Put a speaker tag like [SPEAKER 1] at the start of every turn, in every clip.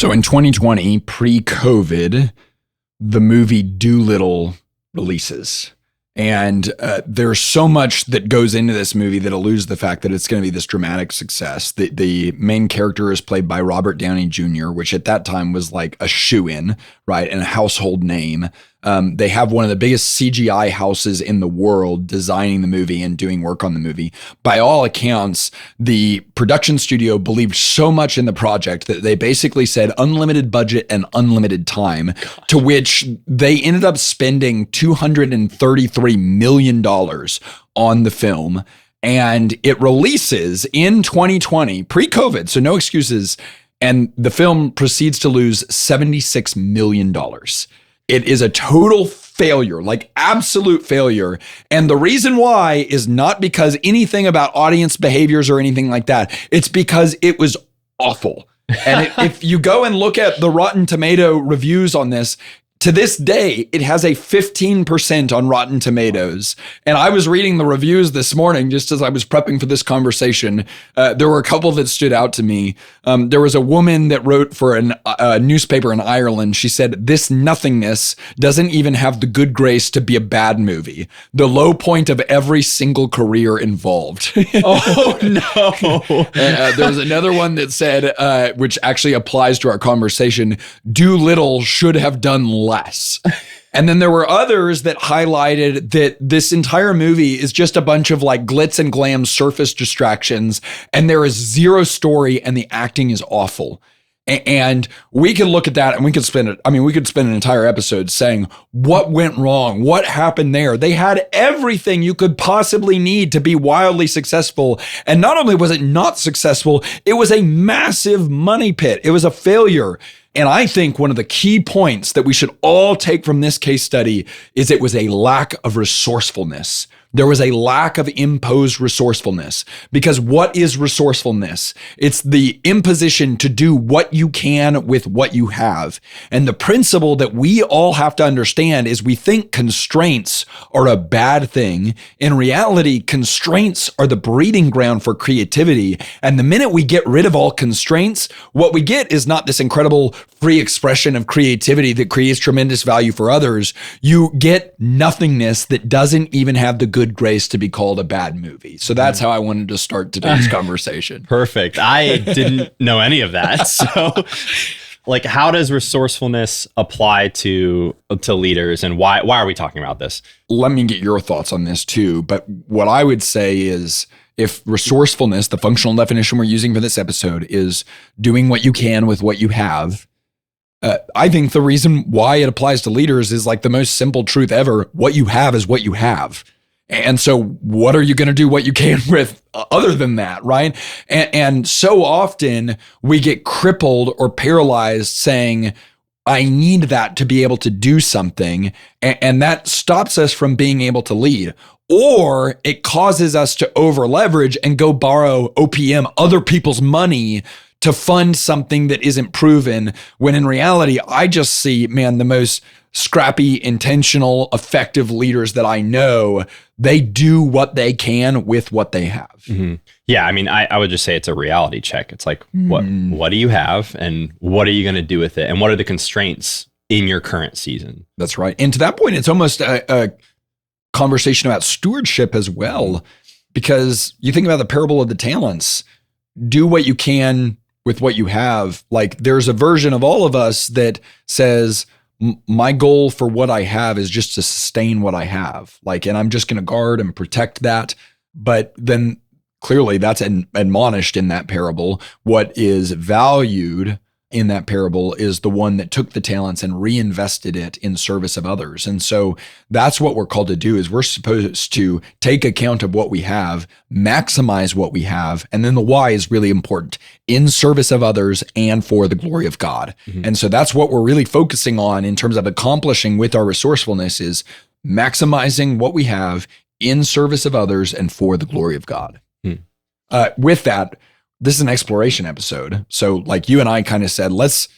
[SPEAKER 1] So in 2020, pre-COVID, the movie Dolittle releases. And there's so much that goes into this movie that alludes to the fact that it's going to be this dramatic success. The main character is played by Robert Downey Jr., which at that time was like a shoo-in, right? And a household name. They have one of the biggest CGI houses in the world designing the movie and doing work on the movie. By all accounts, the production studio believed so much in the project that they basically said unlimited budget and unlimited time, to which they ended up spending $233 million on the film. And it releases in 2020, pre-COVID, so no excuses. And the film proceeds to lose $76 million. It is a total failure, like absolute failure. And the reason why is not because anything about audience behaviors or anything like that. It's because it was awful. And if you go and look at the Rotten Tomato reviews on this, to this day, it has a 15% on Rotten Tomatoes. And I was reading the reviews this morning just as I was prepping for this conversation. There were a couple that stood out to me. There was a woman that wrote for a newspaper in Ireland. She said, "This nothingness doesn't even have the good grace to be a bad movie. The low point of every single career involved."
[SPEAKER 2] Oh, no.
[SPEAKER 1] There was another one that said, which actually applies to our conversation, "Dolittle should have done less." And then there were others that highlighted that this entire movie is just a bunch of like glitz and glam surface distractions, and there is zero story, and the acting is awful. And we can look at that and we could spend an entire episode saying what went wrong, what happened there. They had everything you could possibly need to be wildly successful. And not only was it not successful, it was a massive money pit. It was a failure. And I think one of the key points that we should all take from this case study is it was a lack of resourcefulness. There was a lack of imposed resourcefulness. Because what is resourcefulness? It's the imposition to do what you can with what you have. And the principle that we all have to understand is we think constraints are a bad thing. In reality, constraints are the breeding ground for creativity. And the minute we get rid of all constraints, what we get is not this incredible free expression of creativity that creates tremendous value for others. You get nothingness that doesn't even have the good grace to be called a bad movie. So that's how I wanted to start today's conversation.
[SPEAKER 2] Perfect. I didn't know any of that. So like, how does resourcefulness apply to leaders, and why are we talking about this?
[SPEAKER 1] Let me get your thoughts on this too. But what I would say is, if resourcefulness, the functional definition we're using for this episode, is doing what you can with what you have, I think the reason why it applies to leaders is like the most simple truth ever. What you have is what you have. And so what are you going to do what you can with other than that, right? And so often we get crippled or paralyzed saying, I need that to be able to do something. And that stops us from being able to lead. Or it causes us to over leverage and go borrow OPM, other people's money, to fund something that isn't proven, when in reality, I just see, man, the most scrappy, intentional, effective leaders that I know, they do what they can with what they have.
[SPEAKER 2] Mm-hmm. Yeah, I mean, I would just say it's a reality check. It's like, what do you have, and what are you going to do with it? And what are the constraints in your current season?
[SPEAKER 1] That's right. And to that point, it's almost a conversation about stewardship as well, because you think about the parable of the talents. Do what you can with what you have. Like, there's a version of all of us that says, my goal for what I have is just to sustain what I have. Like, and I'm just going to guard and protect that. But then clearly that's admonished in that parable. What is valued in that parable is the one that took the talents and reinvested it in service of others. And so that's what we're called to do, is we're supposed to take account of what we have, maximize what we have. And then the why is really important: in service of others and for the glory of God. Mm-hmm. And so that's what we're really focusing on in terms of accomplishing with our resourcefulness, is maximizing what we have in service of others and for the glory of God. With that, this is an exploration episode. So like you and I kind of said, let's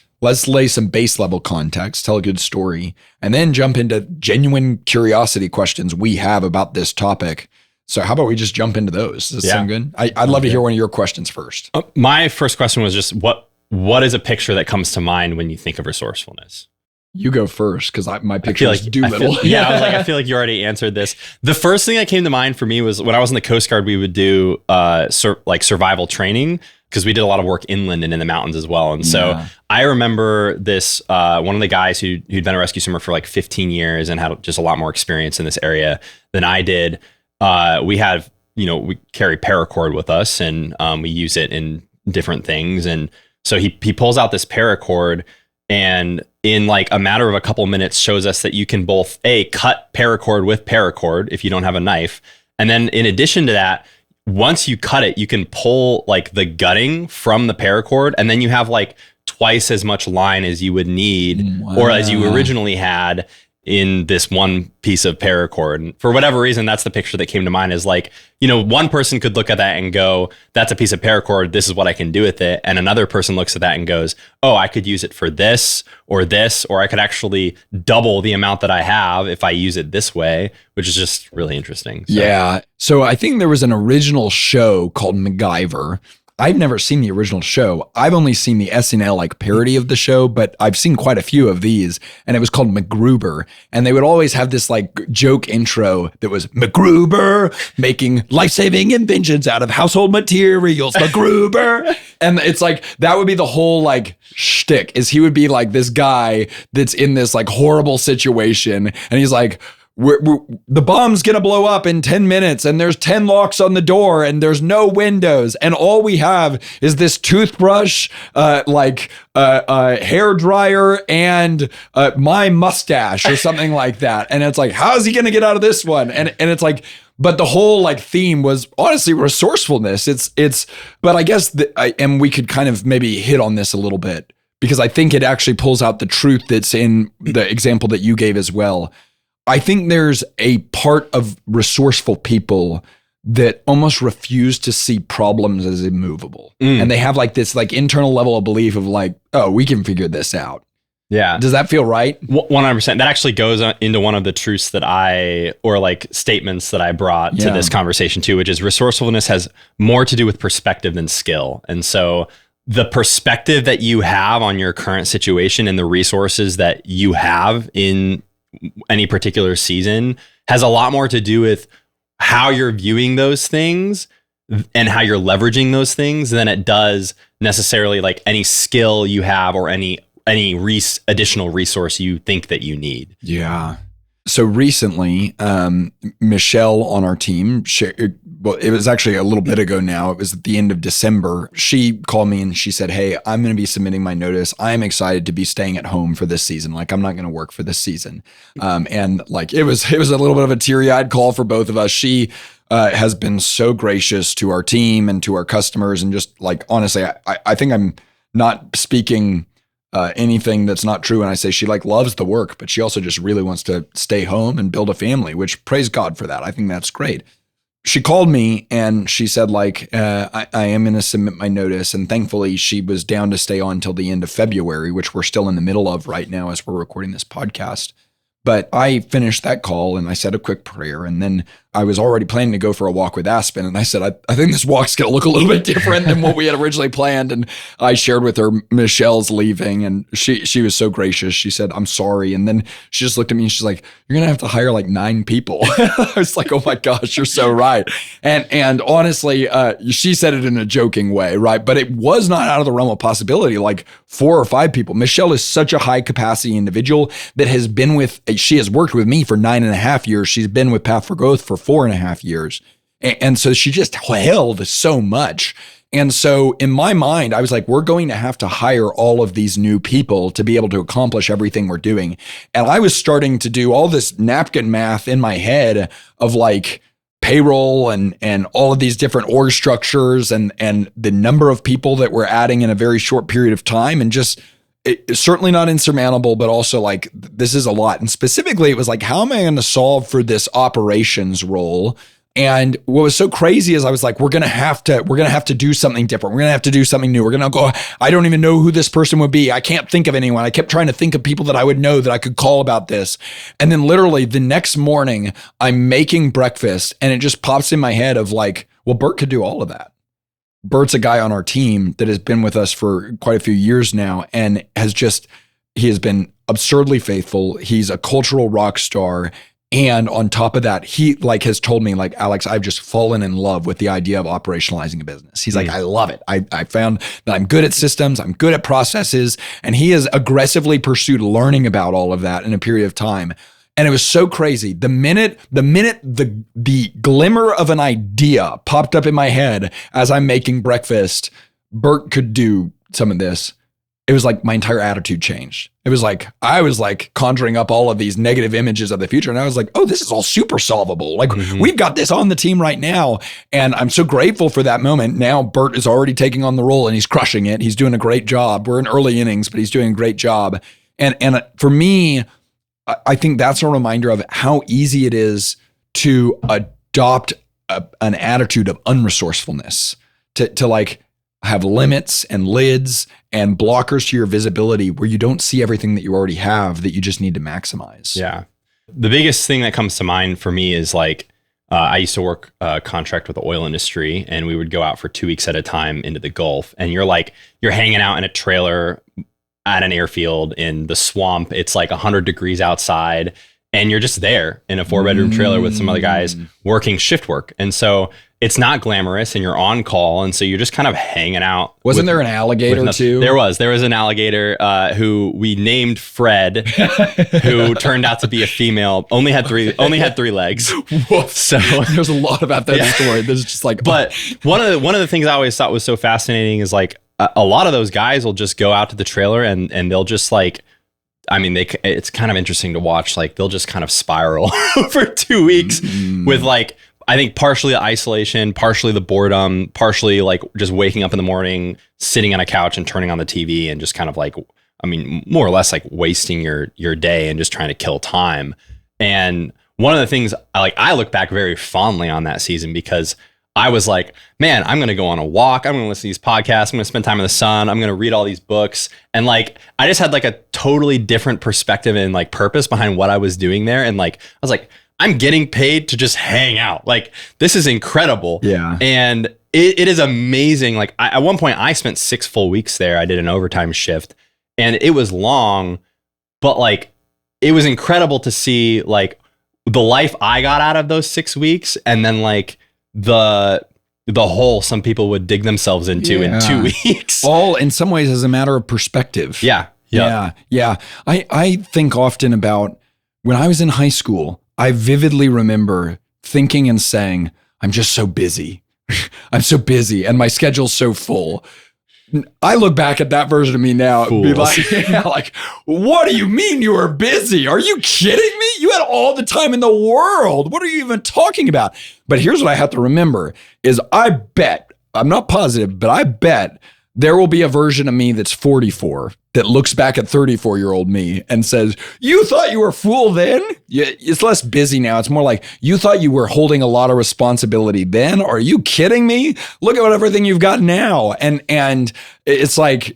[SPEAKER 1] lay some base level context, tell a good story, and then jump into genuine curiosity questions we have about this topic. So how about we just jump into those? Does that sound good? I'd love to hear one of your questions first.
[SPEAKER 2] My first question was just, what what is a picture that comes to mind when you think of resourcefulness?
[SPEAKER 1] You go first, because my picture is Dolittle.
[SPEAKER 2] I feel like you already answered this. The first thing that came to mind for me was when I was in the Coast Guard, we would do survival training, because we did a lot of work inland and in the mountains as well. And so I remember this, one of the guys who'd been a rescue swimmer for like 15 years and had just a lot more experience in this area than I did. We carry paracord with us, and we use it in different things. And so he pulls out this paracord, and in like a matter of a couple minutes shows us that you can both cut paracord with paracord if you don't have a knife. And then in addition to that, once you cut it, you can pull like the gutting from the paracord, and then you have like twice as much line as you would need or as you originally had in this one piece of paracord. And for whatever reason, that's the picture that came to mind, is like, one person could look at that and go, that's a piece of paracord, this is what I can do with it. And another person looks at that and goes, oh, I could use it for this, or I could actually double the amount that I have if I use it this way, which is just really interesting. So.
[SPEAKER 1] Yeah. So I think there was an original show called MacGyver. I've never seen the original show. I've only seen the SNL like parody of the show, but I've seen quite a few of these, and it was called MacGruber. And they would always have this like joke intro that was MacGruber making life-saving inventions out of household materials, MacGruber. And it's like, that would be the whole like shtick, is he would be like this guy that's in this like horrible situation, and he's like, the bomb's gonna blow up in 10 minutes, and there's 10 locks on the door, and there's no windows, and all we have is this toothbrush, hair dryer, and my mustache or something like that. And it's like, how is he gonna get out of this one? And it's like, but the whole like theme was honestly resourcefulness. But I guess and we could kind of maybe hit on this a little bit, because I think it actually pulls out the truth that's in the example that you gave as well. I think there's a part of resourceful people that almost refuse to see problems as immovable. And they have like this like internal level of belief of like, oh, we can figure this out.
[SPEAKER 2] Yeah.
[SPEAKER 1] Does that feel right?
[SPEAKER 2] 100%. That actually goes into one of the truths that statements that I brought to this conversation too, which is resourcefulness has more to do with perspective than skill. And so the perspective that you have on your current situation and the resources that you have in any particular season has a lot more to do with how you're viewing those things and how you're leveraging those things than it does necessarily like any skill you have or any additional resource you think that you need.
[SPEAKER 1] Yeah. So recently, Michelle on our team shared, well, it was actually a little bit ago now. It was at the end of December. She called me and she said, hey, I'm going to be submitting my notice. I'm excited to be staying at home for this season. Like, I'm not going to work for this season. And like, it was a little bit of a teary-eyed call for both of us. She has been so gracious to our team and to our customers. And just like, honestly, I think I'm not speaking anything that's not true. And I say she like loves the work, but she also just really wants to stay home and build a family, which praise God for that. I think that's great. She called me and she said like, I am going to submit my notice. And thankfully she was down to stay on until the end of February, which we're still in the middle of right now as we're recording this podcast. But I finished that call and I said a quick prayer, and then I was already planning to go for a walk with Aspen. And I said, I think this walk's going to look a little bit different than what we had originally planned. And I shared with her Michelle's leaving, and she was so gracious. She said, I'm sorry. And then she just looked at me and she's like, you're going to have to hire like 9 people. I was like, oh my gosh, you're so right. And honestly, she said it in a joking way, right? But it was not out of the realm of possibility, like 4 or 5 people. Michelle is such a high capacity individual that she has worked with me for 9.5 years. She's been with Path for Growth for 4.5 years. And so she just held so much. And so in my mind, I was like, we're going to have to hire all of these new people to be able to accomplish everything we're doing. And I was starting to do all this napkin math in my head of like payroll and all of these different org structures and the number of people that we're adding in a very short period of time, and just it's certainly not insurmountable, but also like this is a lot. And specifically, it was like, how am I going to solve for this operations role? And what was so crazy is I was like, we're going to have to do something different. We're going to have to do something new. We're going to go, I don't even know who this person would be. I can't think of anyone. I kept trying to think of people that I would know that I could call about this. And then literally the next morning I'm making breakfast and it just pops in my head of like, well, Bert could do all of that. Bert's a guy on our team that has been with us for quite a few years now and he has been absurdly faithful. He's a cultural rock star. And on top of that, he like has told me like, Alex, I've just fallen in love with the idea of operationalizing a business. He's like, I love it. I found that I'm good at systems. I'm good at processes. And he has aggressively pursued learning about all of that in a period of time. And it was so crazy. The minute the glimmer of an idea popped up in my head as I'm making breakfast, Bert could do some of this. It was like my entire attitude changed. It was like, I was like conjuring up all of these negative images of the future. And I was like, oh, this is all super solvable. Like we've got this on the team right now. And I'm so grateful for that moment. Now Bert is already taking on the role and he's crushing it. He's doing a great job. We're in early innings, but he's doing a great job. And for me, I think that's a reminder of how easy it is to adopt an attitude of unresourcefulness, to like have limits and lids and blockers to your visibility where you don't see everything that you already have that you just need to maximize.
[SPEAKER 2] Yeah. The biggest thing that comes to mind for me is like, I used to work contract with the oil industry and we would go out for 2 weeks at a time into the Gulf. And you're hanging out in a trailer at an airfield in the swamp. It's like 100 degrees outside and you're just there in a 4-bedroom trailer with some other guys working shift work. And so it's not glamorous and you're on call. And so you're just kind of hanging out.
[SPEAKER 1] Wasn't there an alligator too?
[SPEAKER 2] There was an alligator who we named Fred, who turned out to be a female, only had three legs.
[SPEAKER 1] Woof. So there's a lot about that story. There's just like,
[SPEAKER 2] but one of the things I always thought was so fascinating is like a lot of those guys will just go out to the trailer and they'll just like, I mean, it's kind of interesting to watch. Like they'll just kind of spiral for 2 weeks with like, I think partially the isolation, partially the boredom, partially like just waking up in the morning, sitting on a couch and turning on the TV and just kind of like, I mean, more or less like wasting your day and just trying to kill time. And one of the things I look back very fondly on that season because I was like, man, I'm going to go on a walk. I'm going to listen to these podcasts. I'm going to spend time in the sun. I'm going to read all these books. And like, I just had like a totally different perspective and like purpose behind what I was doing there. And like, I was like, I'm getting paid to just hang out. Like, this is incredible.
[SPEAKER 1] Yeah.
[SPEAKER 2] And it is amazing. Like at one point I spent 6 full weeks there. I did an overtime shift and it was long, but like, it was incredible to see like the life I got out of those 6 weeks. And then like the hole some people would dig themselves into in 2 weeks.
[SPEAKER 1] All in some ways as a matter of perspective.
[SPEAKER 2] Yeah.
[SPEAKER 1] I think often about when I was in high school, I vividly remember thinking and saying, I'm just so busy. I'm so busy and my schedule's so full. I look back at that version of me now and be like, what do you mean you were busy? Are you kidding me? You had all the time in the world. What are you even talking about? But here's what I have to remember is I bet, I'm not positive, but I bet there will be a version of me that's 44 that looks back at 34-year-old me and says, you thought you were a fool then? It's less busy now. It's more like, you thought you were holding a lot of responsibility then? Are you kidding me? Look at everything you've got now. And it's like,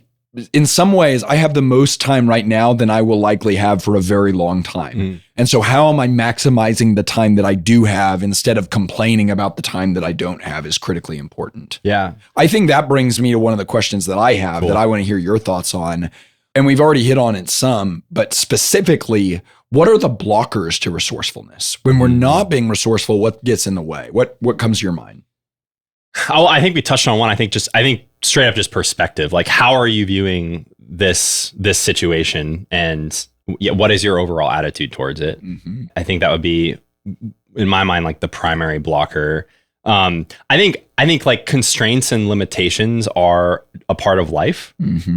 [SPEAKER 1] in some ways, I have the most time right now than I will likely have for a very long time. And so how am I maximizing the time that I do have instead of complaining about the time that I don't have is critically important.
[SPEAKER 2] Yeah.
[SPEAKER 1] I think that brings me to one of the questions that I have that I want to hear your thoughts on. And we've already hit on it some, but specifically, what are the blockers to resourcefulness? When we're not being resourceful, what gets in the way? What comes to your mind?
[SPEAKER 2] Oh, I think we touched on one. I think straight up just perspective. Like, how are you viewing this situation, and what is your overall attitude towards it? I think that would be, in my mind, like the primary blocker. I think like constraints and limitations are a part of life,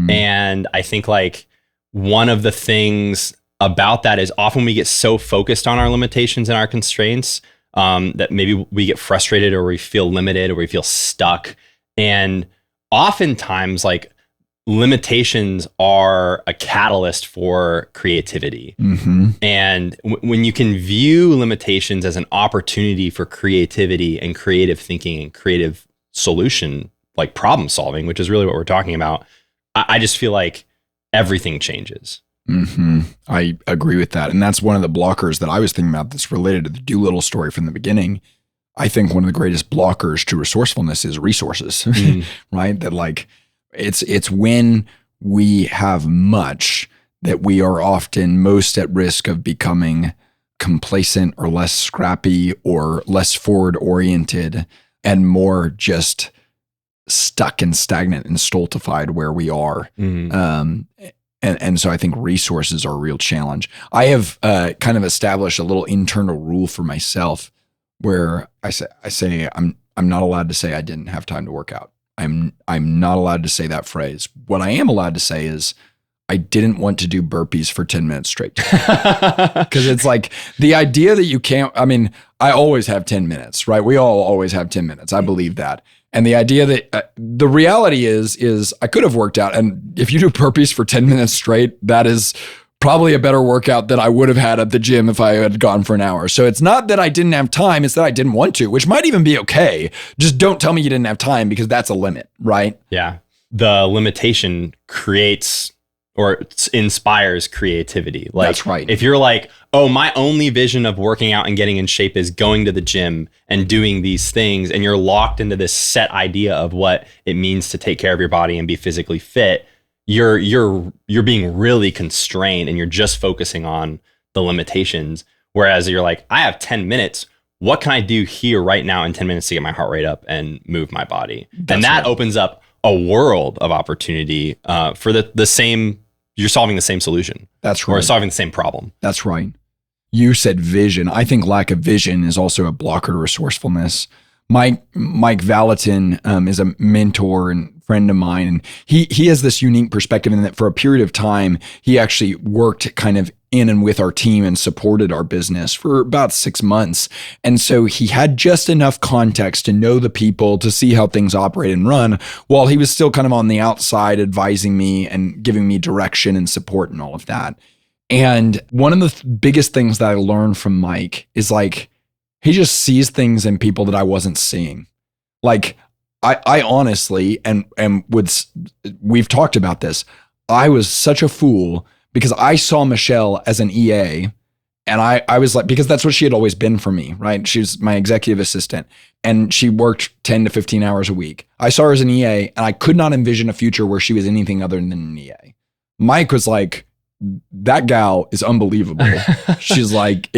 [SPEAKER 2] and I think like one of the things about that is often we get so focused on our limitations and our constraints that maybe we get frustrated or we feel limited or we feel stuck. And oftentimes like limitations are a catalyst for creativity. And when you can view limitations as an opportunity for creativity and creative thinking and creative solution, like problem solving, which is really what we're talking about, I just feel like everything changes.
[SPEAKER 1] I agree with that. And that's one of the blockers that I was thinking about that's related to the Dolittle story from the beginning. I think one of the greatest blockers to resourcefulness is resources, right? That like it's when we have much that we are often most at risk of becoming complacent or less scrappy or less forward oriented and more just stuck and stagnant and stultified where we are. And so I think resources are a real challenge. I have kind of established a little internal rule for myself where I say I'm not allowed to say I didn't have time to work out. I'm not allowed to say that phrase. What I am allowed to say is I didn't want to do burpees for 10 minutes straight. Because it's like the idea that you can't, I mean, I always have 10 minutes, right? We all always have 10 minutes. I believe that. And the idea that the reality is I could have worked out. And if you do burpees for 10 minutes straight, that is probably a better workout than I would have had at the gym if I had gone for an hour. So it's not that I didn't have time, it's that I didn't want to, which might even be okay. Just don't tell me you didn't have time because that's a limit, right?
[SPEAKER 2] Yeah. The limitation creates or inspires creativity. Like,
[SPEAKER 1] that's right.
[SPEAKER 2] If you're like, oh, my only vision of working out and getting in shape is going to the gym and doing these things, and you're locked into this set idea of what it means to take care of your body and be physically fit, you're being really constrained and you're just focusing on the limitations. Whereas you're like, I have 10 minutes. What can I do here right now in 10 minutes to get my heart rate up and move my body? And that opens up a world of opportunity for the same. You're solving the same solution.
[SPEAKER 1] That's right.
[SPEAKER 2] Or solving the same problem.
[SPEAKER 1] That's right. You said vision. I think lack of vision is also a blocker to resourcefulness. Mike Valentin is a mentor and friend of mine, and he has this unique perspective in that for a period of time, he actually worked kind of in and with our team and supported our business for about 6 months. And so he had just enough context to know the people, to see how things operate and run, while he was still kind of on the outside advising me and giving me direction and support and all of that. And one of the biggest things that I learned from Mike is like, he just sees things in people that I wasn't seeing. Like I honestly, and we've talked about this, I was such a fool because I saw Michelle as an EA, and I was like, because that's what she had always been for me, right? She was my executive assistant, and she worked 10 to 15 hours a week. I saw her as an EA, and I could not envision a future where she was anything other than an EA. Mike was like, that gal is unbelievable. He's like,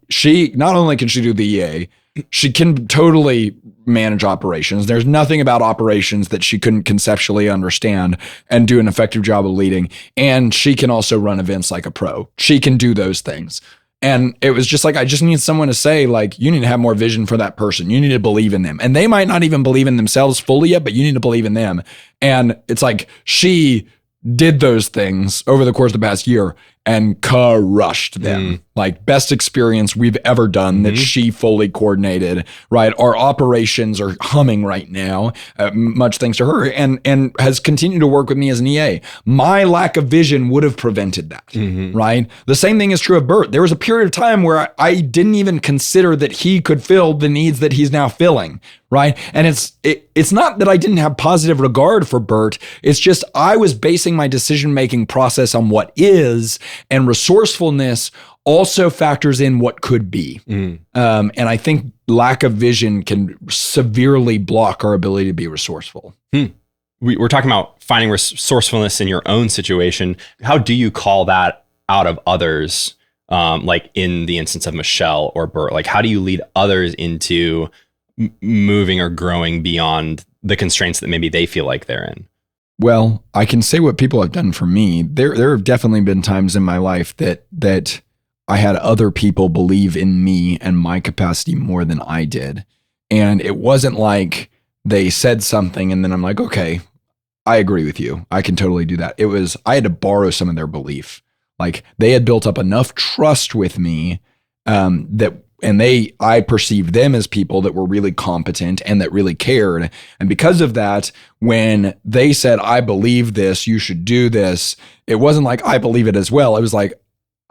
[SPEAKER 1] she, not only can she do the EA, she can totally manage operations. There's nothing about operations that she couldn't conceptually understand and do an effective job of leading. And she can also run events like a pro. She can do those things. And it was just like, I just need someone to say, like, you need to have more vision for that person. You need to believe in them. And they might not even believe in themselves fully yet, but you need to believe in them. And it's like, she did those things over the course of the past year and crushed them. Like, best experience we've ever done that she fully coordinated, right? Our operations are humming right now, much thanks to her, and has continued to work with me as an EA. My lack of vision would have prevented that, right? The same thing is true of Bert. There was a period of time where I didn't even consider that he could fill the needs that he's now filling, right? And it's not that I didn't have positive regard for Bert. It's just I was basing my decision-making process on what is, and resourcefulness also factors in what could be. And I think lack of vision can severely block our ability to be resourceful.
[SPEAKER 2] We're talking about finding resourcefulness in your own situation. How do you call that out of others? Like in the instance of Michelle or Bert, like how do you lead others into moving or growing beyond the constraints that maybe they feel like they're in?
[SPEAKER 1] Well, I can say what people have done for me. There have definitely been times in my life that I had other people believe in me and my capacity more than I did. And it wasn't like they said something and then I'm like, okay, I agree with you. I can totally do that. It was, I had to borrow some of their belief. Like they had built up enough trust with me I perceived them as people that were really competent and that really cared. And because of that, when they said, I believe this, you should do this, it wasn't like, I believe it as well. It was like,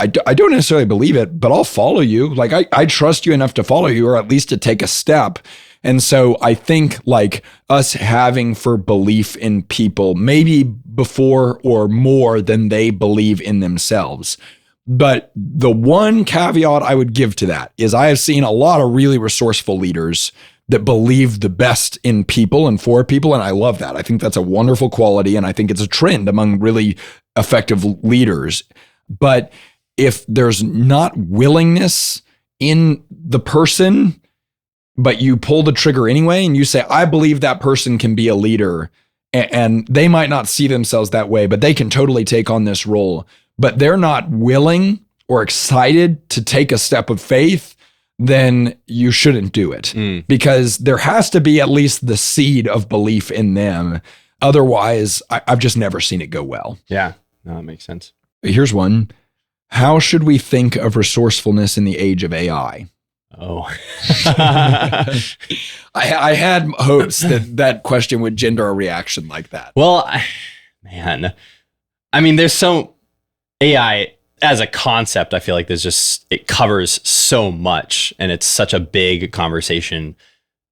[SPEAKER 1] I don't necessarily believe it, but I'll follow you. Like I trust you enough to follow you, or at least to take a step. And so I think like us having for belief in people, maybe before or more than they believe in themselves, But the one caveat I would give to that is I have seen a lot of really resourceful leaders that believe the best in people and for people. And I love that. I think that's a wonderful quality. And I think it's a trend among really effective leaders. But if there's not willingness in the person, but you pull the trigger anyway, and you say, I believe that person can be a leader, and they might not see themselves that way, but they can totally take on this role, but they're not willing or excited to take a step of faith, then you shouldn't do it, because there has to be at least the seed of belief in them. Otherwise, I've just never seen it go well.
[SPEAKER 2] Yeah, no, that makes sense.
[SPEAKER 1] Here's one. How should we think of resourcefulness in the age of AI?
[SPEAKER 2] Oh,
[SPEAKER 1] I had hopes that question would gender a reaction like that.
[SPEAKER 2] Well, man, I mean, there's so AI as a concept, I feel like it covers so much, and it's such a big conversation.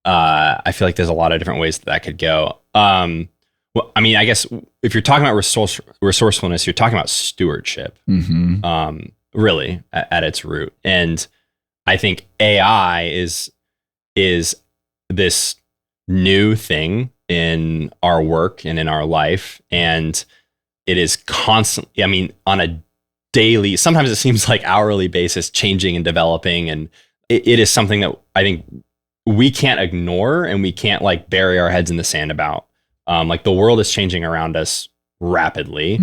[SPEAKER 2] I feel like there's a lot of different ways that could go. Well, I mean, I guess if you're talking about resourcefulness, you're talking about stewardship, really at its root. And I think AI is this new thing in our work and in our life, and it is constantly, I mean, on a daily, sometimes it seems like hourly basis, changing and developing. And it is something that I think we can't ignore, and we can't like bury our heads in the sand about. Like the world is changing around us rapidly,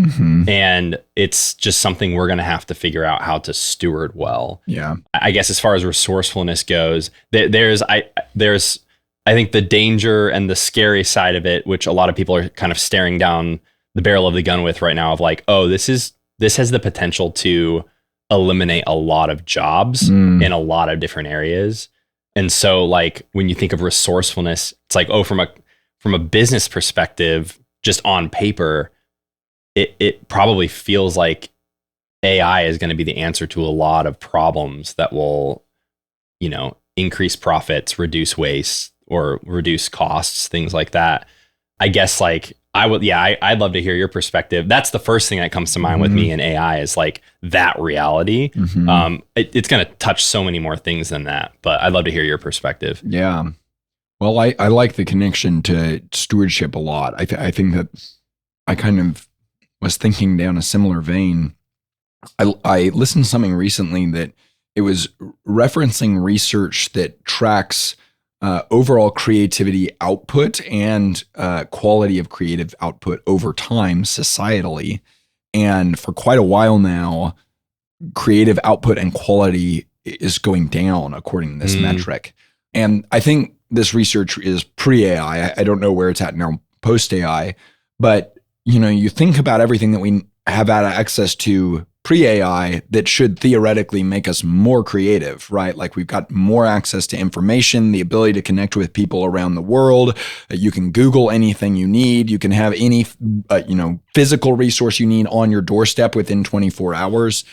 [SPEAKER 2] and it's just something we're going to have to figure out how to steward well.
[SPEAKER 1] Yeah.
[SPEAKER 2] I guess as far as resourcefulness goes, there's I think the danger and the scary side of it, which a lot of people are kind of staring down the barrel of the gun with right now, of like, oh, this has the potential to eliminate a lot of jobs in a lot of different areas. And so like when you think of resourcefulness, it's like, oh, from a business perspective, just on paper, it probably feels like AI is going to be the answer to a lot of problems that will, increase profits, reduce waste, or reduce costs, things like that. I guess like I'd love to hear your perspective. That's the first thing that comes to mind with me in AI is like that reality. It's going to touch so many more things than that, but I'd love to hear your perspective.
[SPEAKER 1] Yeah. Well, I like the connection to stewardship a lot. I think that I kind of was thinking down a similar vein. I listened to something recently that it was referencing research that tracks overall creativity output and quality of creative output over time societally. And for quite a while now, creative output and quality is going down according to this metric. And I think this research is pre-AI. I don't know where it's at now post-AI, but you think about everything that we have had access to pre-AI that should theoretically make us more creative, right? Like we've got more access to information, the ability to connect with people around the world. You can Google anything you need. You can have any, physical resource you need on your doorstep within 24 hours.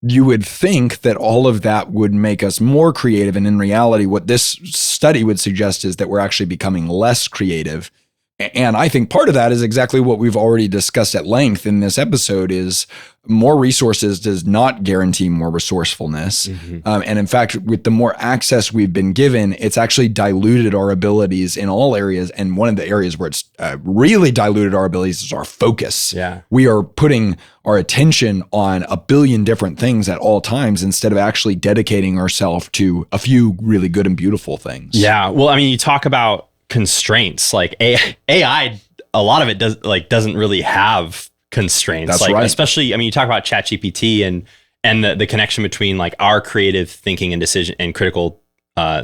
[SPEAKER 1] You would think that all of that would make us more creative. And in reality, what this study would suggest is that we're actually becoming less creative. And I think part of that is exactly what we've already discussed at length in this episode is more resources does not guarantee more resourcefulness. And in fact, with the more access we've been given, it's actually diluted our abilities in all areas. And one of the areas where it's really diluted our abilities is our focus.
[SPEAKER 2] Yeah.
[SPEAKER 1] We are putting our attention on a billion different things at all times instead of actually dedicating ourselves to a few really good and beautiful things.
[SPEAKER 2] Yeah. Well, I mean, you talk about constraints, like AI, a lot of it doesn't really have constraints.
[SPEAKER 1] That's
[SPEAKER 2] like,
[SPEAKER 1] right.
[SPEAKER 2] Especially, I mean, you talk about ChatGPT and the connection between like our creative thinking and decision and critical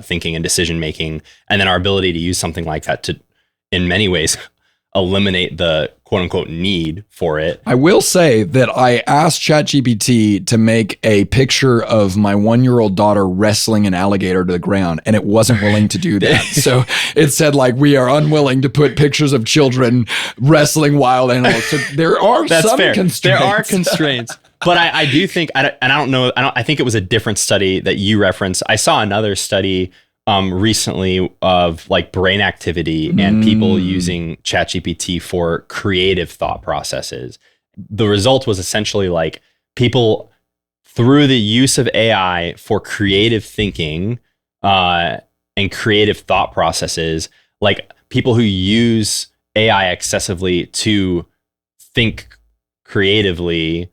[SPEAKER 2] thinking and decision making, and then our ability to use something like that to, in many ways, eliminate the quote unquote need for it.
[SPEAKER 1] I will say that I asked ChatGPT to make a picture of my 1-year-old daughter wrestling an alligator to the ground, and it wasn't willing to do that. So it said like, we are unwilling to put pictures of children wrestling wild animals. So there are some constraints.
[SPEAKER 2] There are constraints. But I do think, I think it was a different study that you referenced. I saw another study recently of like brain activity and people using ChatGPT for creative thought processes. The result was essentially like people, through the use of AI for creative thinking and creative thought processes, like people who use AI excessively to think creatively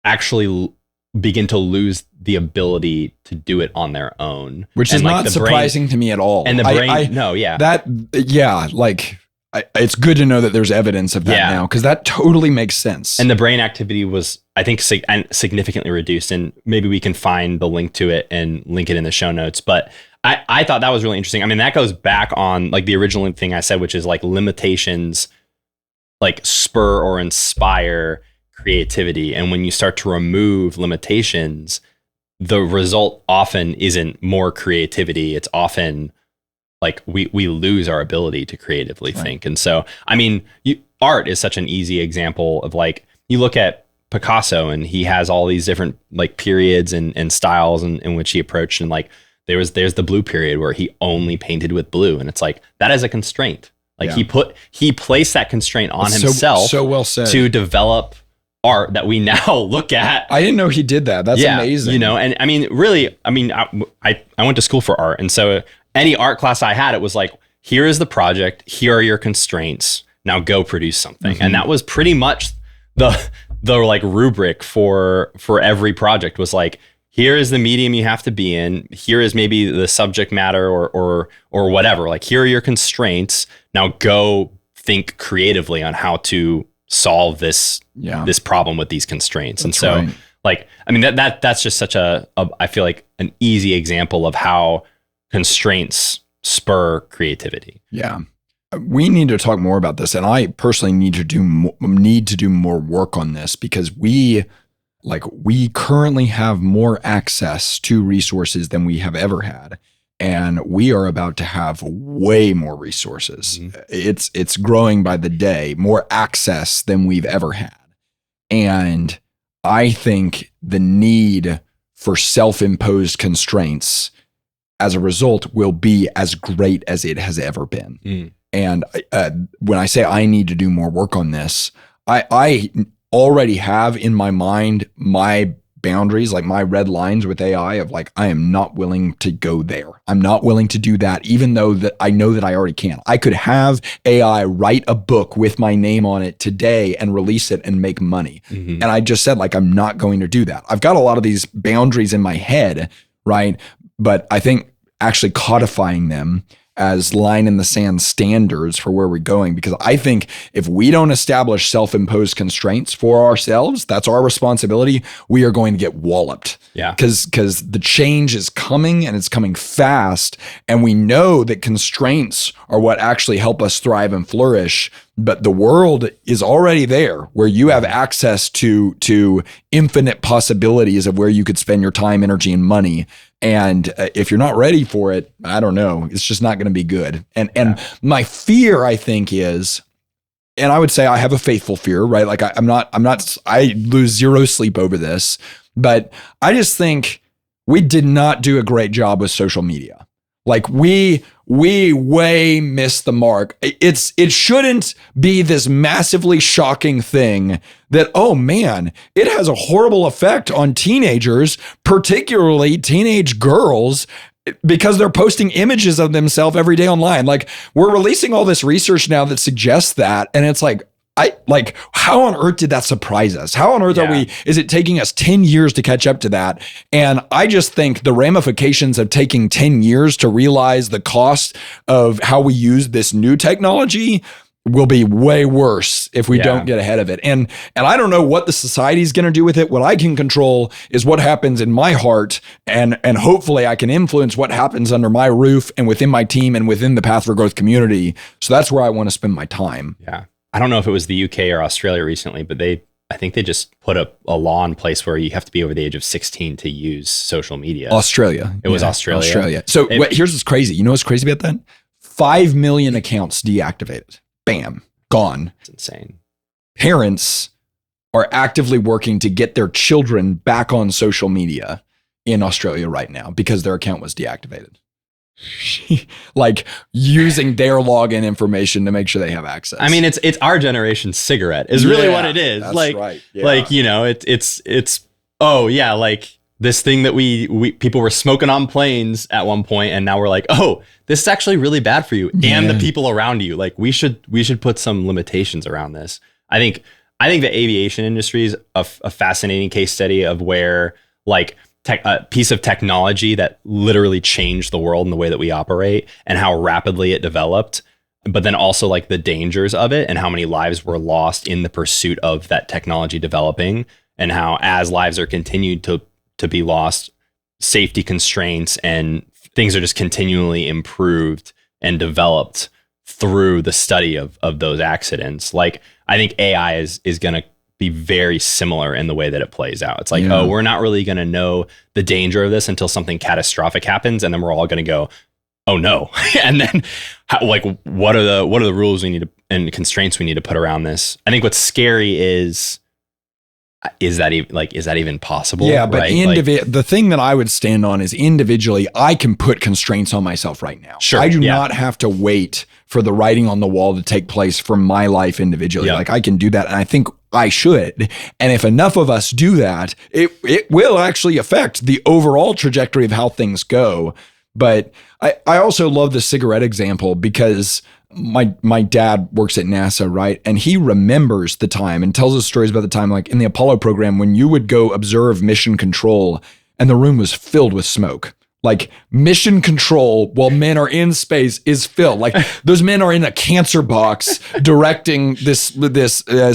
[SPEAKER 2] actually begin to lose the ability to do it on their own.
[SPEAKER 1] Which is not surprising to me at all.
[SPEAKER 2] And the brain,
[SPEAKER 1] it's good to know that there's evidence of that now, because that totally makes sense.
[SPEAKER 2] And the brain activity was, I think, significantly reduced. And maybe we can find the link to it and link it in the show notes. But I thought that was really interesting. I mean, that goes back on like the original thing I said, which is like limitations, like spur or inspire creativity. And when you start to remove limitations, the result often isn't more creativity. It's often like we lose our ability to creatively think. And so, I mean, art is such an easy example of like, you look at Picasso and he has all these different like periods and styles in which he approached. And like, there's the blue period where he only painted with blue. And it's like, that is a constraint. Like he placed that constraint on himself
[SPEAKER 1] so well said.
[SPEAKER 2] To develop art that we now look at.
[SPEAKER 1] I didn't know he did that. That's amazing.
[SPEAKER 2] You know, and I mean, really, I mean, I went to school for art. And so any art class I had, it was like, here is the project. Here are your constraints. Now go produce something. Mm-hmm. And that was pretty much the like rubric for every project was like, here is the medium you have to be in. Here is maybe the subject matter or whatever. Like, here are your constraints. Now go think creatively on how to solve this problem with these constraints. That's and so like, I mean, that's just such I feel like an easy example of how constraints spur creativity.
[SPEAKER 1] Yeah. We need to talk more about this. And I personally need to do more work on this, because we currently have more access to resources than we have ever had. And we are about to have way more resources. Mm-hmm. It's growing by the day, more access than we've ever had. And I think the need for self-imposed constraints as a result will be as great as it has ever been. Mm. And when I say I need to do more work on this, I already have in my mind my boundaries, like my red lines with AI of like, I am not willing to go there. I'm not willing to do that, even though that I know that I already can. I could have AI write a book with my name on it today and release it and make money. Mm-hmm. And I just said, like, I'm not going to do that. I've got a lot of these boundaries in my head, right? But I think actually codifying them as line in the sand standards for where we're going, because I think if we don't establish self-imposed constraints for ourselves, that's our responsibility, we are going to get walloped.
[SPEAKER 2] Yeah.
[SPEAKER 1] Because the change is coming and it's coming fast. And we know that constraints are what actually help us thrive and flourish. But the world is already there where you have access to infinite possibilities of where you could spend your time, energy, and money. And if you're not ready for it, I don't know, it's just not going to be good. And my fear, I think, is, and I would say I have a faithful fear, right? Like I lose zero sleep over this, but I just think we did not do a great job with social media. Like we way missed the mark. It shouldn't be this massively shocking thing that, oh man, it has a horrible effect on teenagers, particularly teenage girls, because they're posting images of themselves every day online. Like, we're releasing all this research now that suggests that, and it's like, how on earth did that surprise us? How on earth is it taking us 10 years to catch up to that? And I just think the ramifications of taking 10 years to realize the cost of how we use this new technology will be way worse if we don't get ahead of it. And I don't know what the society is going to do with it. What I can control is what happens in my heart, and hopefully I can influence what happens under my roof and within my team and within the Path for Growth community. So that's where I want to spend my time.
[SPEAKER 2] Yeah. I don't know if it was the UK or Australia recently, but I think they just put a law in place where you have to be over the age of 16 to use social media.
[SPEAKER 1] Australia.
[SPEAKER 2] It was Australia.
[SPEAKER 1] So here's what's crazy. You know what's crazy about that? 5 million accounts deactivated. Bam. Gone.
[SPEAKER 2] It's insane.
[SPEAKER 1] Parents are actively working to get their children back on social media in Australia right now because their account was deactivated. like using their login information to make sure they have access.
[SPEAKER 2] I mean, it's our generation's cigarette is really what it is.
[SPEAKER 1] That's
[SPEAKER 2] like,
[SPEAKER 1] right. Yeah.
[SPEAKER 2] like, you know, it's oh yeah, like this thing that we people were smoking on planes at one point, and now we're like, oh, this is actually really bad for you and the people around you. Like we should put some limitations around this. I think the aviation industry is a fascinating case study of where like a piece of technology that literally changed the world and the way that we operate and how rapidly it developed, but then also like the dangers of it and how many lives were lost in the pursuit of that technology developing, and how as lives are continued to be lost, safety constraints and things are just continually improved and developed through the study of those accidents. Like I think AI is going to be very similar in the way that it plays out. It's like, oh, we're not really going to know the danger of this until something catastrophic happens, and then we're all going to go, oh no. And then like what are the rules we need to and constraints we need to put around this? I think what's scary is that even possible?
[SPEAKER 1] Yeah, but
[SPEAKER 2] right?
[SPEAKER 1] The thing that I would stand on is individually, I can put constraints on myself right now.
[SPEAKER 2] Sure,
[SPEAKER 1] I do not have to wait for the writing on the wall to take place for my life individually. Like I can do that, and I think I should. And if enough of us do that, it will actually affect the overall trajectory of how things go. But I also love the cigarette example because my dad works at NASA, right? And he remembers the time and tells us stories about the time, like in the Apollo program, when you would go observe mission control and the room was filled with smoke. Like mission control while men are in space is filled. Like those men are in a cancer box directing this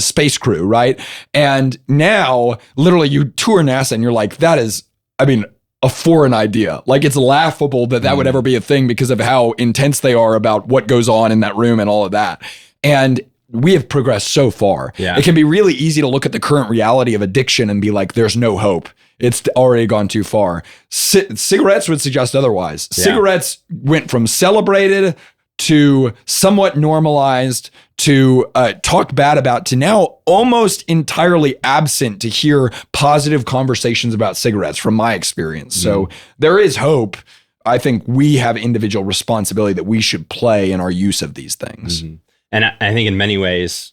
[SPEAKER 1] space crew, right? And now literally you tour NASA and you're like, that is, I mean, a foreign idea. Like it's laughable that would ever be a thing because of how intense they are about what goes on in that room and all of that. And we have progressed so far.
[SPEAKER 2] Yeah.
[SPEAKER 1] It can be really easy to look at the current reality of addiction and be like, there's no hope. It's already gone too far. Cigarettes would suggest otherwise.
[SPEAKER 2] Yeah.
[SPEAKER 1] Cigarettes went from celebrated to somewhat normalized to talked bad about to now almost entirely absent to hear positive conversations about cigarettes from my experience. So there is hope. I think we have individual responsibility that we should play in our use of these things.
[SPEAKER 2] And I think in many ways,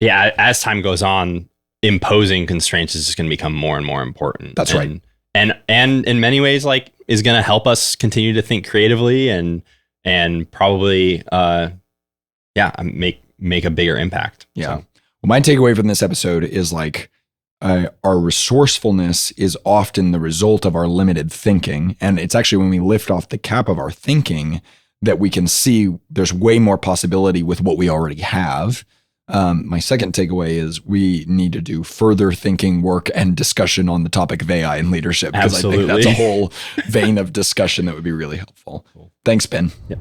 [SPEAKER 2] as time goes on, imposing constraints is just going to become more and more important.
[SPEAKER 1] That's right.
[SPEAKER 2] And in many ways, like is going to help us continue to think creatively and probably, make a bigger impact.
[SPEAKER 1] Yeah.
[SPEAKER 2] So.
[SPEAKER 1] Well, my takeaway from this episode is like our resourcefulness is often the result of our limited thinking. And it's actually when we lift off the cap of our thinking that we can see there's way more possibility with what we already have. My second takeaway is we need to do further thinking work and discussion on the topic of AI and leadership, because I think that's a whole vein of discussion that would be really helpful. Cool. Thanks, Ben.
[SPEAKER 2] Yep.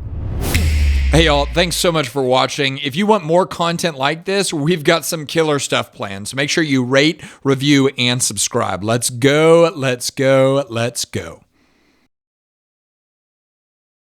[SPEAKER 3] Hey, y'all, thanks so much for watching. If you want more content like this, we've got some killer stuff planned. So make sure you rate, review, and subscribe. Let's go, let's go, let's go.